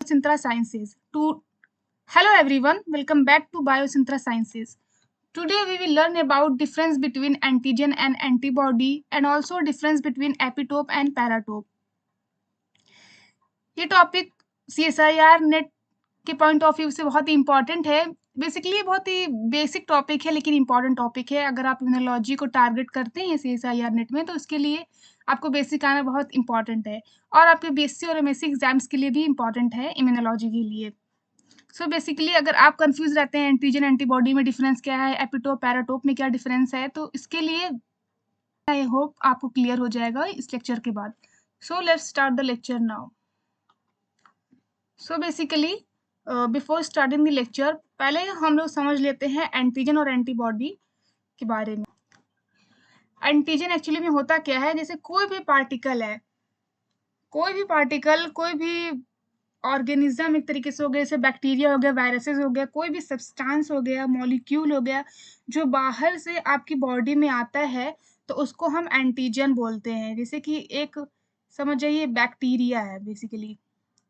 Biosynthra Sciences. Hello everyone, welcome back to Biosynthra Sciences. Today we will learn about difference between antigen and antibody and also difference between epitope and paratope. ये topic CSIR net के point of view से बहुत ही important है. Basically बहुत ही basic topic है लेकिन important topic है. अगर आप इम्यूनोलॉजी को टारगेट करते हैं CSIR नेट में तो इसके लिए आपको बेसिक आना बहुत इंपॉर्टेंट है और आपके BSc और MSc एग्जाम्स के लिए भी इंपॉर्टेंट है इम्यूनोलॉजी के लिए. सो बेसिकली अगर आप कंफ्यूज रहते हैं एंटीजन एंटीबॉडी में डिफरेंस क्या है, एपिटोप पैराटोप में क्या डिफरेंस है, तो इसके लिए आई होप आपको क्लियर हो जाएगा इस लेक्चर के बाद. So let's start the lecture now. So basically before starting the lecture पहले हम लोग समझ लेते हैं एंटीजन और एंटीबॉडी के बारे में. एंटीजन एक्चुअली में होता क्या है, जैसे कोई भी पार्टिकल है, कोई भी ऑर्गेनिज्म एक तरीके से हो गया, जैसे बैक्टीरिया हो गया, वायरसेस हो गया, कोई भी सब्सटेंस हो गया, मॉलिक्यूल हो गया, जो बाहर से आपकी बॉडी में आता है तो उसको हम एंटीजन बोलते हैं. जैसे कि एक समझ जाइए बैक्टीरिया है बेसिकली,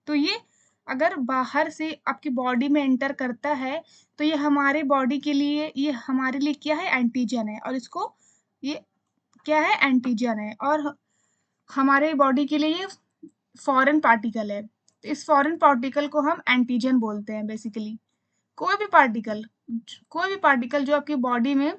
तो ये अगर बाहर से आपकी बॉडी में एंटर करता है तो ये हमारे बॉडी के लिए, ये हमारे लिए क्या है, एंटीजन है. और इसको ये क्या है, एंटीजन है. और हमारे बॉडी के लिए ये फॉरेन पार्टिकल है. तो इस फॉरेन पार्टिकल को हम एंटीजन बोलते हैं. बेसिकली कोई भी पार्टिकल जो आपकी बॉडी में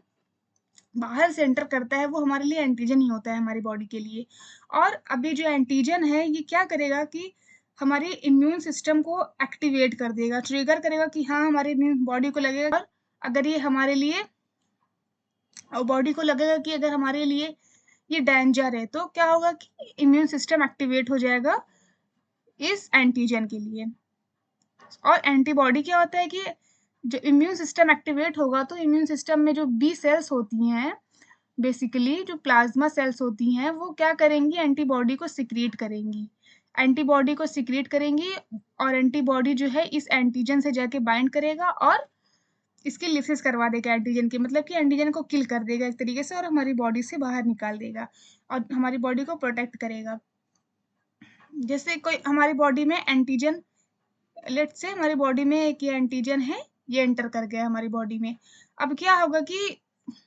बाहर से एंटर करता है वो हमारे लिए एंटीजन ही होता है हमारी बॉडी के लिए. और अभी जो एंटीजन है ये क्या करेगा कि हमारे इम्यून सिस्टम को एक्टिवेट कर देगा, ट्रिगर करेगा कि हाँ हमारे इम्यून बॉडी को लगेगा. और अगर ये हमारे लिए बॉडी को लगेगा कि अगर हमारे लिए ये डेंजर है तो क्या होगा कि इम्यून सिस्टम एक्टिवेट हो जाएगा इस एंटीजन के लिए. और एंटीबॉडी क्या होता है कि जो इम्यून सिस्टम एक्टिवेट होगा तो इम्यून सिस्टम में जो बी सेल्स होती हैं, बेसिकली जो प्लाज्मा सेल्स होती हैं, वो क्या करेंगी, एंटीबॉडी को सिक्रीट करेंगी और एंटीबॉडी जो है इस एंटीजन से जाके बाइंड करेगा और इसकी लिसिस करवा देगा एंटीजन की, मतलब कि एंटीजन को किल कर देगा एक तरीके से और हमारी बॉडी से बाहर निकाल देगा और हमारी बॉडी को प्रोटेक्ट करेगा. जैसे कोई हमारी बॉडी में एंटीजन, लेट्स से हमारी बॉडी में एक ये एंटीजन है, ये एंटर कर गया हमारी बॉडी में. अब क्या होगा कि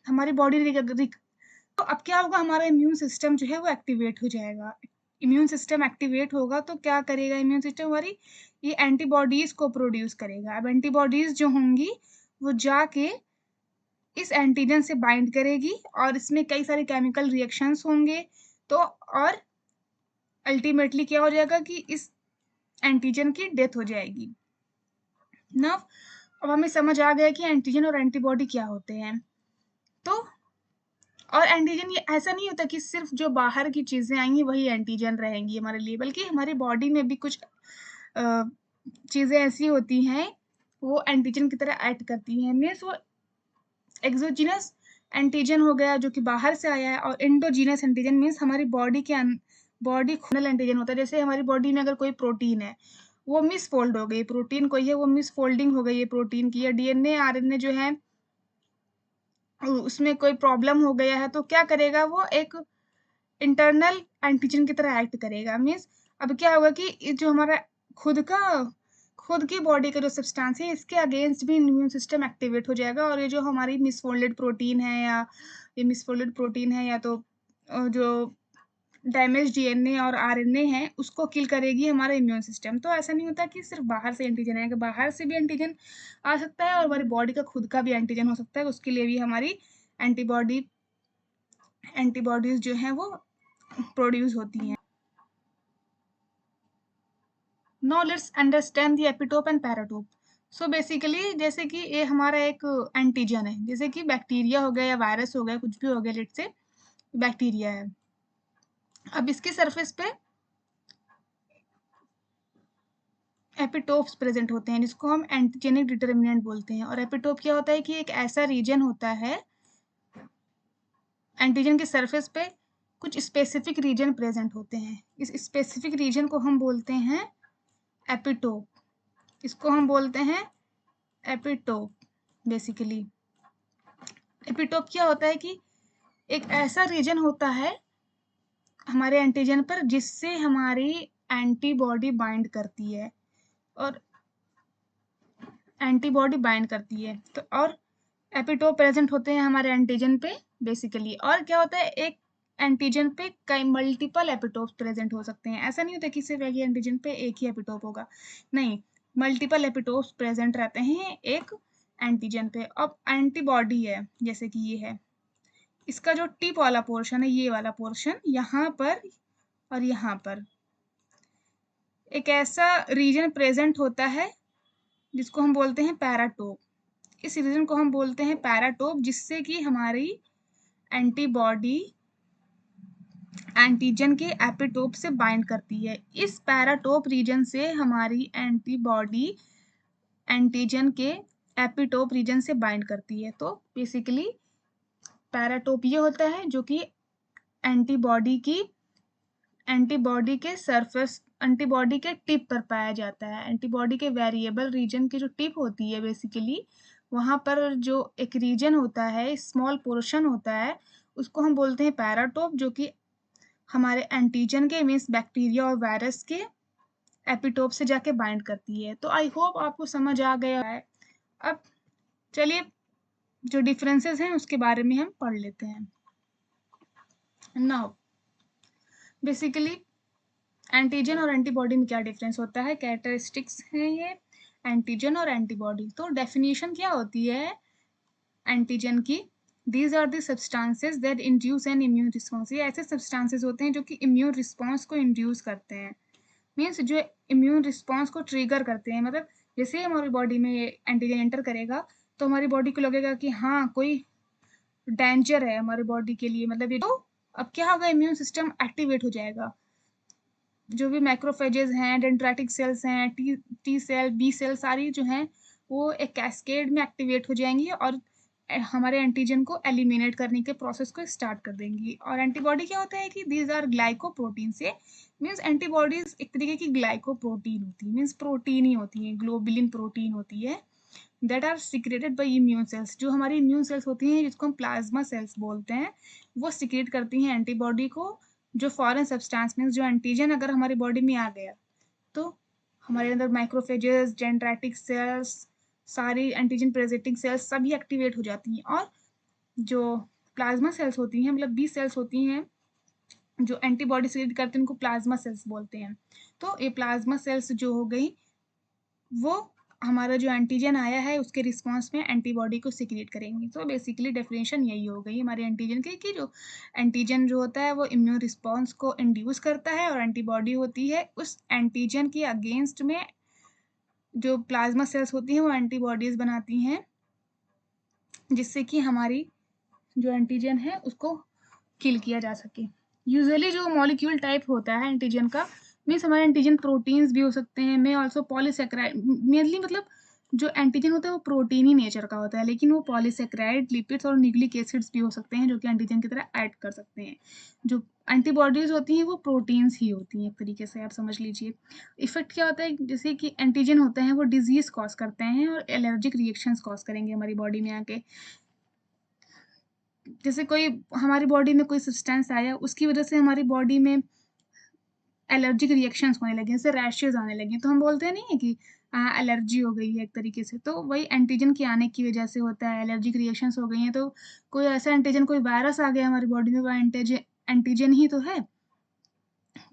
हमारी बॉडी तो अब क्या होगा, हमारा इम्यून सिस्टम जो है वो एक्टिवेट हो जाएगा. इम्यून सिस्टम एक्टिवेट होगा तो क्या करेगा इम्यून सिस्टम, हमारी ये एंटीबॉडीज को प्रोड्यूस करेगा. अब एंटीबॉडीज जो होंगी वो जाके इस एंटीजन से बाइंड करेगी और इसमें कई सारे केमिकल रिएक्शंस होंगे. तो और अल्टीमेटली क्या हो जाएगा कि इस एंटीजन की डेथ हो जाएगी. ना अब हमें समझ आ गया कि एंटीजन और एंटीबॉडी क्या होते हैं. तो और एंटीजन ये ऐसा नहीं होता कि सिर्फ जो बाहर की चीजें आएंगी वही एंटीजन रहेंगी हमारे लिए, बल्कि हमारी बॉडी में भी कुछ चीजें ऐसी होती हैं वो एंटीजन की तरह एक्ट करती हैं. मीन्स वो एक्सोजीनस एंटीजन हो गया जो कि बाहर से आया है, और एंडोजीनस एंटीजन मीन्स हमारी बॉडी खुनल एंटीजन होता है. जैसे हमारी बॉडी में अगर कोई प्रोटीन है वो मिसफोल्ड हो गई, प्रोटीन कोई है वो मिसफोल्डिंग हो गई है प्रोटीन की, या डीएनए आरएनए जो है उसमें कोई प्रॉब्लम हो गया है, तो क्या करेगा वो एक इंटरनल एंटीजन की तरह एक्ट करेगा. मीन्स अब क्या होगा कि जो हमारा खुद की बॉडी का जो सब्सटेंस है इसके अगेंस्ट भी इम्यून सिस्टम एक्टिवेट हो जाएगा और ये जो हमारी मिसफोल्डेड प्रोटीन है या तो जो डैमेज डीएनए और आरएनए है उसको किल करेगी हमारा इम्यून सिस्टम. तो ऐसा नहीं होता कि सिर्फ बाहर से एंटीजन आएगा, बाहर से भी एंटीजन आ सकता है और हमारी बॉडी का खुद का भी एंटीजन हो सकता है. उसके लिए भी हमारी एंटीबॉडीज जो हैं वो प्रोड्यूस होती हैं. Now let's understand the epitope and paratope. So basically जैसे कि ये हमारा एक एंटीजन है, जैसे कि बैक्टीरिया हो गया या वायरस हो गया, कुछ भी हो गया, लेट्स से बैक्टीरिया है. अब इसके सरफेस पे एपिटोप्स प्रेजेंट होते हैं जिसको हम एंटीजेनिक डिटर्मिनेंट बोलते हैं. और एपिटोप क्या होता है कि एक ऐसा रीजन होता है एंटीजन के सरफेस पे, कुछ स्पेसिफिक रीजन प्रेजेंट होते हैं. इस स्पेसिफिक रीजन को हम बोलते हैं एपिटोप. इसको हम बोलते हैं एपिटोप. बेसिकली एपिटोप क्या होता है कि एक ऐसा रीजन होता है हमारे एंटीजन पर जिससे हमारी एंटीबॉडी बाइंड करती है. और एंटीबॉडी बाइंड करती है। तो और एपिटोप प्रेजेंट होते हैं हमारे एंटीजन पे बेसिकली। और क्या होता है, एक एंटीजन पे कई मल्टीपल एपिटोप्स प्रेजेंट हो सकते हैं। ऐसा नहीं होता कि सिर्फ एक ही एंटीजन पे एक ही एपिटोप होगा, नहीं, मल्टीपल एपिटोप्स प्रेजेंट रहते हैं एक एंटीजन पे। अब एंटीबॉडी है जैसे कि ये है, इसका जो टिप वाला पोर्शन है, ये वाला पोर्शन यहाँ पर और यहाँ पर एक ऐसा रीजन प्रेजेंट होता है जिसको हम बोलते हैं पैराटोप। इस रीजन को हम बोलते हैं पैराटोप, जिससे कि हमारी एंटीबॉडी एंटीजन के एपिटोप से बाइंड करती है। इस पैराटोप रीजन से हमारी एंटीबॉडी एंटीजन के एपिटोप रीजन से बाइंड करती है। तो बेसिकली पैराटोप ये होता है जो कि एंटीबॉडी के सरफेस, एंटीबॉडी के टिप पर पाया जाता है। एंटीबॉडी के वेरिएबल रीजन की जो टिप होती है बेसिकली, वहाँ पर जो एक रीजन होता है, स्मॉल पोर्शन होता है, उसको हम बोलते हैं पैराटोप, जो कि हमारे एंटीजन के मीन्स बैक्टीरिया और वायरस के एपिटोप से जाके बाइंड करती है। तो आई होप आपको समझ आ गया है। अब चलिए जो डिफरेंसेस हैं उसके बारे में हम पढ़ लेते हैं। नाउ बेसिकली एंटीजन और एंटीबॉडी में क्या डिफरेंस होता है, कैरेक्टरिस्टिक्स हैं ये एंटीजन और एंटीबॉडी। तो डेफिनेशन क्या होती है एंटीजन की, these are the substances that induce an immune response. ये ऐसे सब्सटेंसेस होते हैं जो कि इम्यून रिस्पॉन्स को इंड्यूस करते हैं, मीन्स जो इम्यून रिस्पॉन्स को ट्रिगर करते हैं। मतलब जैसे ही हमारी बॉडी में ये एंटीजन एंटर करेगा तो हमारी बॉडी को लगेगा कि हाँ कोई डेंजर है हमारी बॉडी के लिए, मतलब ये तो अब क्या होगा, इम्यून सिस्टम एक्टिवेट हो जाएगा। जो भी मैक्रोफेजेस हैं, डेंड्राइटिक सेल्स हैं, टी सेल, बी सेल, सारी जो हैं वो एक कैस्केड में एक्टिवेट हो जाएंगी और हमारे एंटीजन को एलिमिनेट करने के प्रोसेस को स्टार्ट कर देंगी। और एंटीबॉडी क्या होता है कि दीज आर ग्लाइकोप्रोटीन से, मीन्स एंटीबॉडीज एक तरीके की ग्लाइकोप्रोटीन होती है, मीन्स प्रोटीन ही होती है, ग्लोबुलिन प्रोटीन होती है, that are secreted by immune cells. जो हमारी इम्यून सेल्स होती हैं जिसको हम प्लाज्मा सेल्स बोलते हैं, वो सिक्रेट करती हैं एंटीबॉडी को। जो फॉरेन सब्सटेंस मीन्स जो एंटीजन अगर हमारी बॉडी में आ गया तो हमारे अंदर माइक्रोफेजेस, डेंड्राइटिक सेल्स, सारी एंटीजन प्रेजेंटिंग सेल्स सभी एक्टिवेट हो जाती हैं। और जो प्लाज्मा सेल्स होती हैं, मतलब बी सेल्स होती हैं जो एंटीबॉडी सिक्रेट करते हैं, उनको प्लाज्मा सेल्स बोलते हैं। तो ये प्लाज्मा सेल्स जो हो गई वो हमारा जो एंटीजन आया है उसके रिस्पॉन्स में एंटीबॉडी को सिक्रेट करेंगे। तो बेसिकली डेफिनेशन यही हो गई हमारे एंटीजन की, कि जो एंटीजन जो होता है वो इम्यून रिस्पॉन्स को इंड्यूस करता है और एंटीबॉडी होती है उस एंटीजन के अगेंस्ट में। जो प्लाज्मा सेल्स होती हैं वो एंटीबॉडीज बनाती हैं जिससे कि हमारी जो एंटीजन है उसको किल किया जा सके। यूजुअली जो मॉलिक्यूल टाइप होता है एंटीजन का, मीन्स हमारे एंटीजन प्रोटीन्स भी हो सकते हैं, में ऑल्सो पॉलीसेक्राइड, मेनली मतलब जो एंटीजन होता है वो प्रोटीन ही नेचर का होता है, लेकिन वो पॉलीसेक्राइड, लिपिड्स और न्यूक्लिक एसिड्स भी हो सकते हैं जो कि एंटीजन की तरह ऐड कर सकते हैं। जो एंटीबॉडीज होती हैं वो प्रोटीन्स ही होती हैं एक तरीके से, आप समझ लीजिए। इफेक्ट क्या होता है, जैसे कि एंटीजन होते हैं वो डिजीज कॉज करते हैं और एलर्जिक रिएक्शंस कॉज करेंगे हमारी बॉडी में आके। जैसे कोई हमारी बॉडी में कोई सब्सटेंस आया, उसकी वजह से हमारी बॉडी में एलर्जिक रिएक्शंस होने लगे, जैसे रैशेज आने लगे, तो हम बोलते हैं नहीं है कि एलर्जी हो गई है एक तरीके से। तो वही एंटीजन के आने की वजह से होता है, एलर्जिक रिएक्शंस हो गई हैं। तो कोई ऐसा एंटीजन, कोई वायरस आ गया हमारी बॉडी में, वो एंटीजन ही तो है।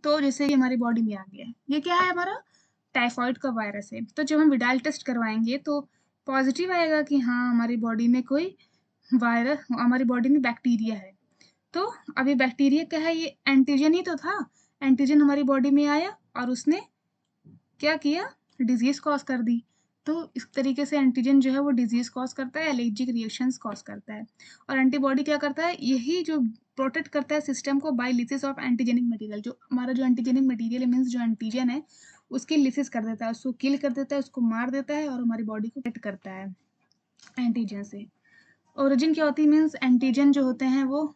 तो जैसे कि हमारी बॉडी में आ गया, ये क्या है, हमारा टाइफाइड का वायरस है। तो जब हम विडाल टेस्ट करवाएंगे तो पॉजिटिव आएगा कि हाँ हमारी बॉडी में कोई वायरस, हमारी बॉडी में बैक्टीरिया है। तो अब ये बैक्टीरिया क्या है, ये एंटीजन ही तो था। एंटीजन हमारी बॉडी में आया और उसने क्या किया, डिजीज कॉज कर दी। तो इस तरीके से एंटीजन जो है वो डिजीज कॉज करता है, एलर्जिक रिएक्शंस कॉज करता है। और एंटीबॉडी क्या करता है, यही जो प्रोटेक्ट करता है सिस्टम को by lysis of antigenic material. जो हमारा जो एंटीजेनिक मटेरियल मीन्स जो एंटीजन है उसकी लिसिस कर देता है, उसको किल कर देता है, उसको मार देता है और हमारी बॉडी को प्रोटेक्ट करता है एंटीजन से। ओरिजिन क्या होती है, मीन्स एंटीजन जो होते हैं वो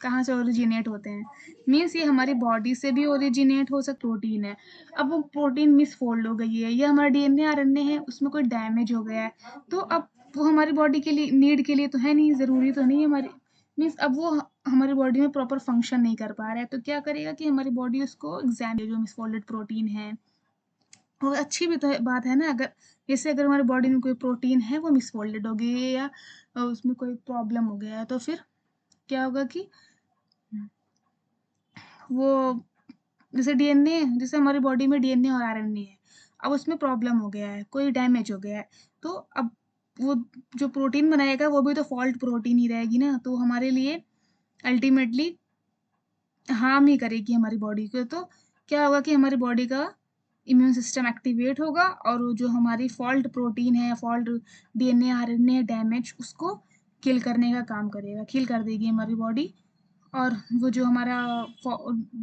कहाँ से ओरिजिनेट होते हैं, मीन्स ये हमारी बॉडी से भी ओरिजिनेट हो सकता प्रोटीन है। अब वो प्रोटीन मिसफोल्ड हो गई है, या हमारा डीएनए आरएनए है उसमें कोई डैमेज हो गया है, तो अब वो हमारी बॉडी के लिए नीड के लिए तो है नहीं, ज़रूरी तो नहीं है हमारी, मीन्स अब वो हमारी बॉडी में प्रॉपर फंक्शन नहीं कर पा रहा है। तो क्या करेगा कि हमारी बॉडी उसको एग्जाम, जो मिसफोल्डेड प्रोटीन है और अच्छी भी तो बात है ना, अगर जैसे अगर हमारी बॉडी में कोई प्रोटीन है वो मिसफोल्डेड हो गई है या उसमें कोई प्रॉब्लम हो गया है, तो फिर क्या होगा कि वो जैसे डीएनए, जैसे हमारी बॉडी में डीएनए और आरएनए है, अब उसमें प्रॉब्लम हो गया है, कोई डैमेज हो गया है, तो अब वो जो प्रोटीन बनाएगा वो भी तो फॉल्ट प्रोटीन ही रहेगी ना, तो हमारे लिए अल्टीमेटली हार्म ही करेगी हमारी बॉडी को। तो क्या होगा कि हमारी बॉडी का इम्यून सिस्टम एक्टिवेट होगा और वो जो हमारी फॉल्ट प्रोटीन है, फॉल्ट डीएनए आरएनए डैमेज, उसको किल करने का काम करेगा, किल कर देगी हमारी बॉडी। और वो जो हमारा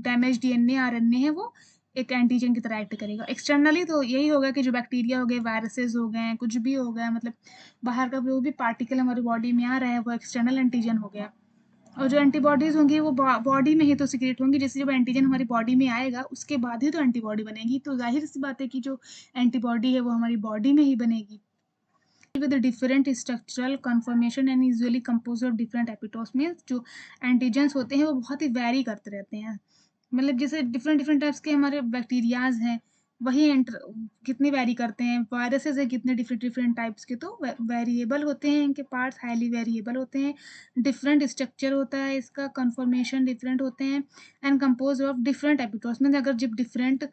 डैमेज डीएनए आरएनए है वो एक एंटीजन की तरह एक्ट करेगा। एक्सटर्नली तो यही होगा कि जो बैक्टीरिया हो गए, वायरसेस हो गए, कुछ भी हो गया, मतलब बाहर का जो भी पार्टिकल हमारी बॉडी में आ रहा है वो एक्सटर्नल एंटीजन हो गया। और जो एंटीबॉडीज़ होंगी वो बॉडी में ही तो सिक्रेट होंगी, जैसे जब एंटीजन हमारी बॉडी में आएगा उसके बाद ही तो एंटीबॉडी बनेगी, तो जाहिर सी बात है कि जो एंटीबॉडी है वो हमारी बॉडी में ही बनेगी with a different structural conformation and usually composed of different epitopes। Means जो एंटीजेंस होते हैं वो बहुत ही वैरी करते रहते हैं, मतलब जैसे डिफरेंट डिफरेंट टाइप्स के हमारे बैक्टीरियाज हैं, वही कितने वैरी करते हैं, वायरसेस है कितने डिफरेंट डिफरेंट टाइप्स के, तो वेरिएबल होते हैं इनके पार्ट्स, हाईली वेरिएबल होते हैं, डिफरेंट स्ट्रक्चर होता है इसका, कन्फॉर्मेशन डिफरेंट होते हैं, and compose of different epitopes. मतलब अगर जब डिफरेंट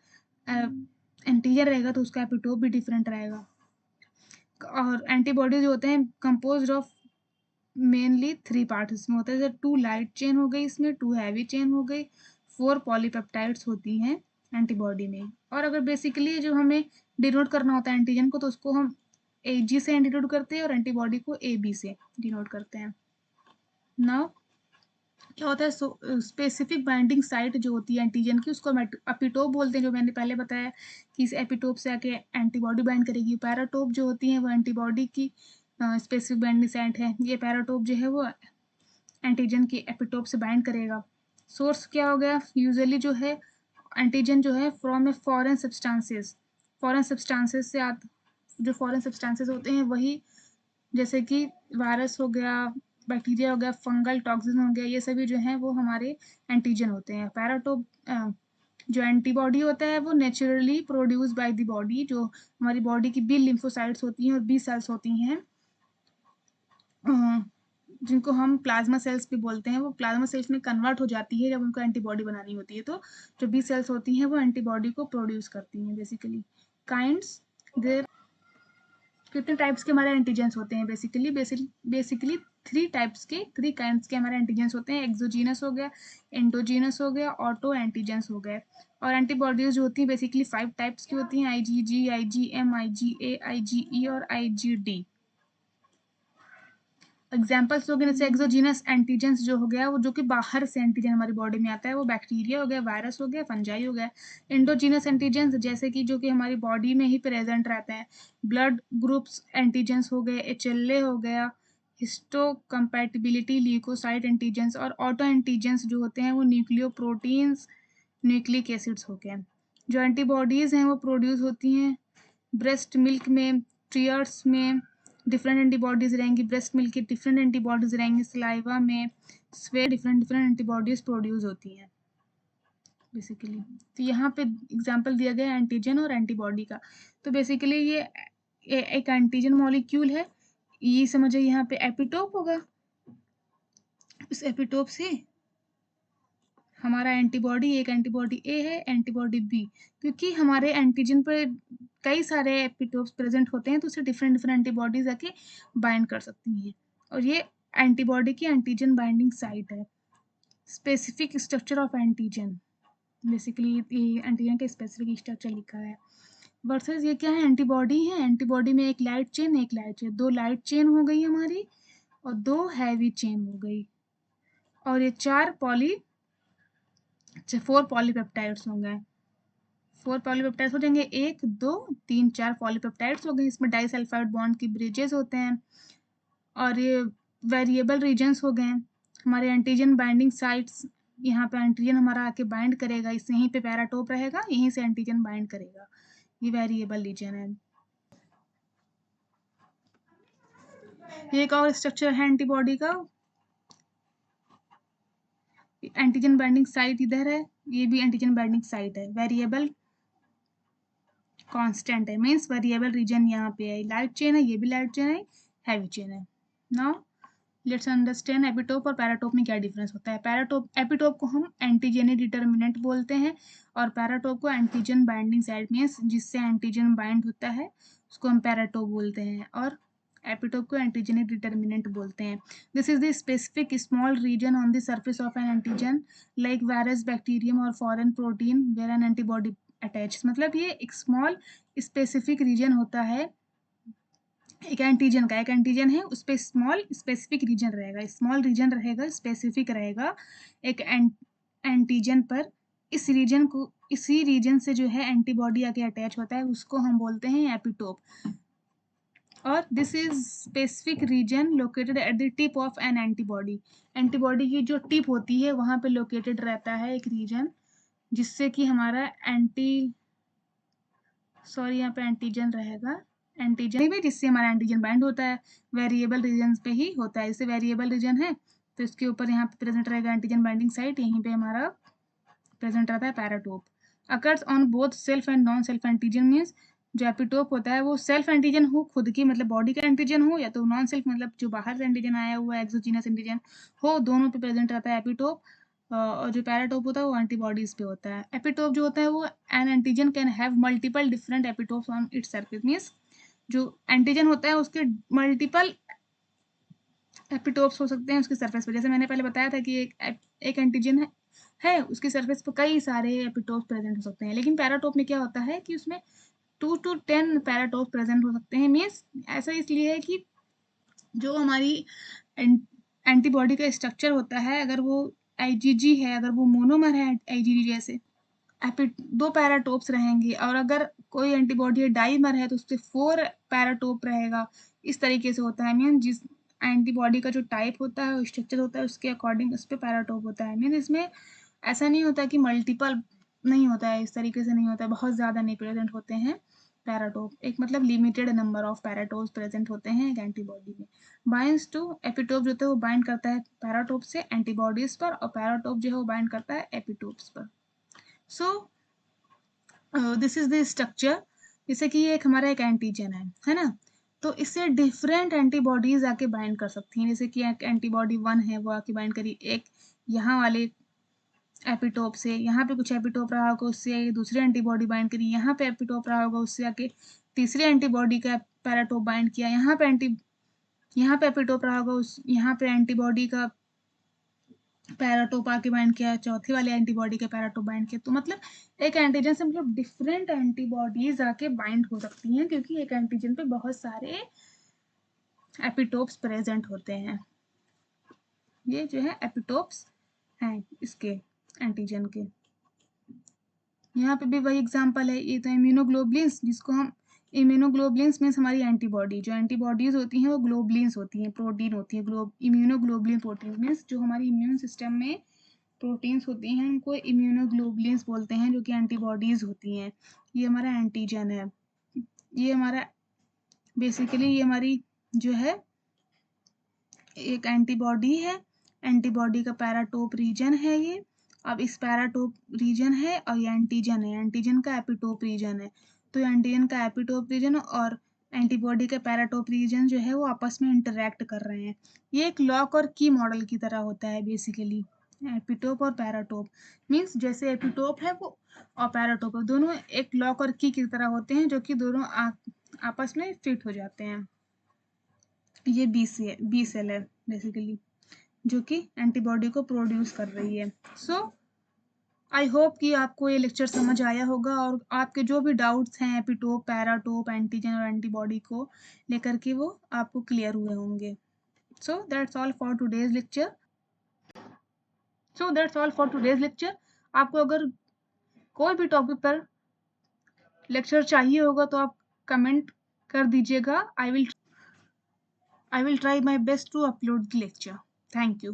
एंटीजन रहेगा तो उसका एपिटोप भी डिफरेंट रहेगा। और एंटीबॉडीज होते हैं कंपोज ऑफ मेनली 3 पार्ट्स इसमें होता है, जैसे 2 लाइट चेन हो गई, इसमें 2 हैवी चेन हो गई, 4 पॉलीपेप्टाइड्स होती हैं एंटीबॉडी में। और अगर बेसिकली जो हमें डिनोट करना होता है एंटीजन को, तो उसको हम AG से डिनोट करते हैं और एंटीबॉडी को AB से डिनोट करते हैं। नाउ क्या होता है, स्पेसिफिक बाइंडिंग साइट जो होती है एंटीजन की, उसको हम एपिटोप बोलते हैं, जो मैंने पहले बताया कि इस एपिटोप से आके एंटीबॉडी बाइंड करेगी। पैराटोप जो होती है वो एंटीबॉडी की स्पेसिफिक बाइंडिंग साइट है, ये पैराटोप जो है वो एंटीजन की एपिटोप से बाइंड करेगा। सोर्स क्या हो गया, यूजुअली जो है एंटीजन जो है from a foreign substances, foreign substances से जो फॉरेन सब्सटेंसेस होते हैं वही, जैसे कि वायरस हो गया, बैक्टीरिया हो गया, फंगल टॉक्सिन हो गया, ये सभी जो हैं वो हमारे एंटीजन होते हैं। पैराटोप जो एंटीबॉडी होता है वो naturally produce by the body, जो हमारी बॉडी की बी लिम्फोसाइट्स होती हैं और बी सेल्स होती हैं, जिनको हम प्लाज्मा सेल्स भी बोलते हैं, वो प्लाज्मा सेल्स में कन्वर्ट हो जाती है जब उनको एंटीबॉडी बनानी होती है, तो जो बी सेल्स होती हैं वो एंटीबॉडी को प्रोड्यूस करती हैं बेसिकली। काइंड्स, देयर कितने टाइप्स के हमारे एंटीजेंस होते हैं, बेसिकली 3 काइंड्स के हमारे एंटीजेंस होते हैं। एक्सोजीनस हो गया, एंडोजीनस हो गया, ऑटो एंटीजेंस हो गए। और एंटीबॉडीज जो होती हैं बेसिकली 5 टाइप्स की होती हैं, IgG, IgM, IgA, IgE और IgD। एग्जाम्पल्स हो गए जैसे एक्सोजीनस एंटीजेंस जो हो गया वो जो कि बाहर से एंटीजन हमारी बॉडी में आता है, वो बैक्टीरिया हो गया, वायरस हो गया, फंजाई हो गया। एंडोजीनस एंटीजेंस जैसे कि जो कि हमारी बॉडी में ही प्रेजेंट रहते हैं, ब्लड ग्रुप्स एंटीजेंस हो गए, HLA हो गया, हिस्टोकम्पैटिबिलिटी ल्यूकोसाइट एंटीजेंस। और ऑटो एंटीजेंस जो होते हैं वो न्यूक्लियोप्रोटीन्स, न्यूक्लिक एसिड्स हो गए। जो एंटीबॉडीज़ हैं वो प्रोड्यूस होती हैं ब्रेस्ट मिल्क में, टीयर्स में डिफरेंट एंटीबॉडीज रहेंगी, ब्रेस्ट मिल्क की डिफरेंट एंटीबॉडीज रहेंगी, सलाइवा में, sweat different different antibodies produce होती हैं बेसिकली। तो यहाँ पे एग्जांपल दिया गया एंटीजन और एंटीबॉडी का। तो बेसिकली ये एक एंटीजन मॉलिक्यूल है, ये समझिए यहाँ पे एपिटोप होगा, उस एपिटोप से हमारा एंटीबॉडी, एक एंटीबॉडी ए है, एंटीबॉडी बी, क्योंकि हमारे एंटीजन पर कई सारे एपिटोप्स प्रेजेंट होते हैं तो उससे डिफरेंट डिफरेंट एंटीबॉडीज आके बाइंड कर सकती हैं, और ये एंटीबॉडी की एंटीजन बाइंडिंग साइट है। Specific structure of antigen, basically ये एंटीजन का स्पेसिफिक स्ट्रक्चर लिखा है। वर्सेस ये क्या है, एंटीबॉडी है, एंटीबॉडी में एक लाइट चेन, एक लाइट चेन, 2 लाइट चेन हो गई हमारी और 2 हैवी चेन हो गई, और ये 4 पॉलीपेप्टाइड्स होंगे, 4 पॉलीपेप्टाइड्स हो जाएंगे, 1 2 3 4 पॉलीपेप्टाइड्स हो गए। इसमें डाइसल्फाइड बॉन्ड की ब्रिजेस होते हैं, और ये वेरिएबल रीजन्स हो गए हमारे एंटीजन बाइंडिंग साइट्स। यहाँ पे एंटीजन हमारा आके बाइंड करेगा, इस यहीं पे पैराटोप रहेगा, यहीं से एंटीजन बाइंड करेगा, ये वेरिएबल रीजन है। ये एक और स्ट्रक्चर है एंटीबॉडी का, एंटीजन बाइंडिंग साइट इधर है, ये भी एंटीजन बाइंडिंग साइट है। वेरिएबल कांस्टेंट है, मीन्स वेरिएबल रीजन यहाँ पे है। लाइट चेन है, ये भी लाइट चेन है, हैवी चेन है। नाउ लेट्स अंडरस्टैंड एपिटोप और पैराटोप में क्या डिफरेंस होता है। पैराटोप एपिटोप को हम एंटीजेनिक डिटर्मिनेंट बोलते हैं और पैराटोप को एंटीजन बाइंडिंग साइट मीन्स जिससे एंटीजन बाइंड होता है उसको हम पैराटोप बोलते हैं, और एपिटोप को एंटीजेनिक डिटर्मिनेंट बोलते हैं। This is the specific small region on the surface of an antigen like virus, bacterium और foreign protein where an antibody attach. मतलब ये एक स्मॉल स्पेसिफिक रीजन होता है एक एंटीजन का। एक एंटीजन है उस पर स्मॉल स्पेसिफिक रीजन रहेगा, स्मॉल रीजन रहेगा, स्पेसिफिक रहेगा एक एंटीजन पर। इस रीजन को, इसी रीजन से जो है एंटीबॉडी आके अटैच होता है, उसको हम बोलते हैं एपिटोप। और this is specific region located at the tip of an antibody. Antibody की जो टिप होती है वहां पे लोकेटेड रहता है एक रीजन, जिससे कि हमारा यहाँ पे एंटीजन रहेगा, एंटीजन भी जिससे हमारा एंटीजन बाइंड होता है, वेरिएबल रीजन पे ही होता है। जैसे वेरिएबल रीजन है तो इसके ऊपर यहाँ पे प्रेजेंट रहेगा एंटीजन बाइंडिंग साइट, यहीं पे हमारा प्रेजेंट रहता है paratope. Occurs on both self and non self antigen means जो एपिटोप होता है वो सेल्फ एंटीजन हो, खुद की मतलब बॉडी का एंटीजन हो, या तो नॉन सेल्फ मतलब जो बाहर से एंटीजन आया हुआ है एक्सोजीनस एंटीजन हो, दोनों पे प्रेजेंट रहता है एपिटोप। और जो पैराटोप होता है वो एंटीबॉडीज पे होता है। एपिटोप जो होता है वो N antigen can have multiple different epitopes on its surface means जो एंटीजन होता है उसके मल्टीपल एपिटोप्स हो सकते हैं उसके सरफेस पर। जैसे मैंने पहले बताया था कि एक एंटीजन है उसके सरफेस पर कई सारे एपिटोप्स प्रेजेंट हो सकते हैं, लेकिन पैराटोप में क्या होता है कि उसमें 2 to 10 पैराटोप्स प्रेजेंट हो सकते हैं। मीन्स ऐसा इसलिए है कि जो हमारी एंटीबॉडी का स्ट्रक्चर होता है, अगर वो आईजीजी है, अगर वो मोनोमर है आईजीजी जैसे, दो पैराटोप्स रहेंगे, और अगर कोई एंटीबॉडी डाइमर है तो उससे 4 पैराटोप रहेगा। इस तरीके से होता है। मीन जिस एंटीबॉडी का जो टाइप होता है, स्ट्रक्चर होता है, उसके अकॉर्डिंग उस पर पैराटोप होता है। मीन इसमें ऐसा नहीं होता कि मल्टीपल नहीं होता है, इस तरीके से नहीं होता है, बहुत ज़्यादा नहीं प्रेजेंट होते हैं पैराटोप। एक मतलब limited number of paratopes present होते हैं एक एंटीबॉडी में। बाइंड्स टू एपिटोप जो होता है वो बाइंड करता है पैराटोप से एंटीबॉडीज पर, और पैराटोप जो है वो बाइंड करता है एपिटोप्स पर। So this is the structure. जैसे कि ये एक हमारा एक एंटीजन है ना, तो इससे डिफरेंट एंटीबॉडीज आके बाइंड कर सकती हैं। जैसे कि एक एंटीबॉडी 1 है वो आके बाइंड करी एक यहाँ वाले एपिटोप से, यहाँ पे कुछ एपिटोप रहा होगा उससे दूसरी एंटीबॉडी बाइंड करी, यहाँ पे एपिटोप रहा होगा उससे आके तीसरी एंटीबॉडी का पैराटोप बाइंड किया, यहाँ पे एपिटोप रहा होगा उस यहाँ पे एंटीबॉडी का पैराटोप आके बाइंड किया, चौथी वाले एंटीबॉडी के पैराटोप बाइंड किया। तो मतलब एक एंटीजन से मतलब डिफरेंट एंटीबॉडीज आके बाइंड हो सकती हैं, क्योंकि एक एंटीजन पे बहुत सारे एपिटोप्स प्रेजेंट होते हैं। ये जो है एपिटोप्स हैं इसके एंटीजन के। यहाँ पे भी वही एग्जांपल है, ये तो इम्यूनोग्लोबुलिन्स, जिसको हम इम्यूनोग्लोबुलिन्स मीन्स हमारी एंटीबॉडी, जो एंटीबॉडीज होती हैं वो ग्लोबुलिन्स होती हैं, प्रोटीन होती है। इम्यूनोग्लोबुलिन प्रोटीन मीन्स जो हमारी इम्यून सिस्टम में प्रोटीन्स होती हैं उनको इम्यूनोग्लोबुलिन्स बोलते हैं, जो कि एंटीबॉडीज होती हैं। ये हमारा एंटीजन है, ये हमारा बेसिकली ये हमारी जो है एक एंटीबॉडी है, एंटीबॉडी का पैराटोप रीजन है ये। अब इस पैराटोप रीजन है और ये एंटीजन है, एंटीजन का एपिटोप रीजन है। तो एंटीजन का एपिटोप रीजन और एंटीबॉडी का पैराटोप रीजन जो है वो आपस में इंटरेक्ट कर रहे हैं। ये एक लॉक और की मॉडल की तरह होता है बेसिकली, एपिटोप और पैराटोप। मीन्स जैसे एपिटोप है वो और पैराटोप है, दोनों एक लॉक और की तरह होते हैं, जो कि दोनों आपस में फिट हो जाते हैं। ये बी सेल है बेसिकली, जो कि एंटीबॉडी को प्रोड्यूस कर रही है। सो आई होप कि आपको ये लेक्चर समझ आया होगा, और आपके जो भी डाउट्स हैं एपिटोप, पैराटोप, एंटीजन और एंटीबॉडी को लेकर के वो आपको क्लियर हुए होंगे। So that's all for today's lecture. आपको अगर कोई भी टॉपिक पर लेक्चर चाहिए होगा तो आप कमेंट कर दीजिएगा। I will try my best to upload the lecture. Thank you.